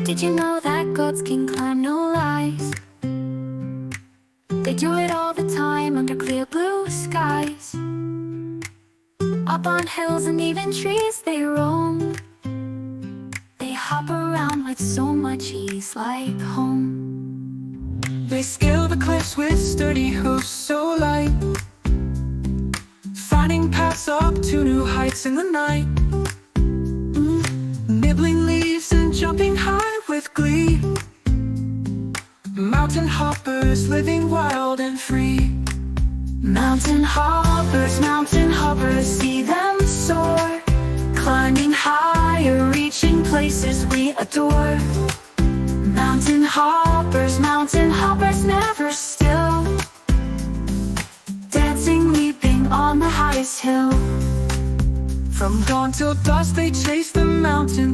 Did you know that goats can climb, no lies? They do it all the time under clear blue skies. Up on hills and even trees they roam. They hop around with so much ease, like home. They scale the cliffs with sturdy hooves so light, finding paths up to new heights in the night. Nibbling leaves and jumping high with glee. Mountain hoppers living wild and free. Mountain hoppers, see them soar, climbing higher, reaching places we adore. Mountain hoppers, never still, dancing, leaping on the highest hill. From dawn till dusk they chase the mountain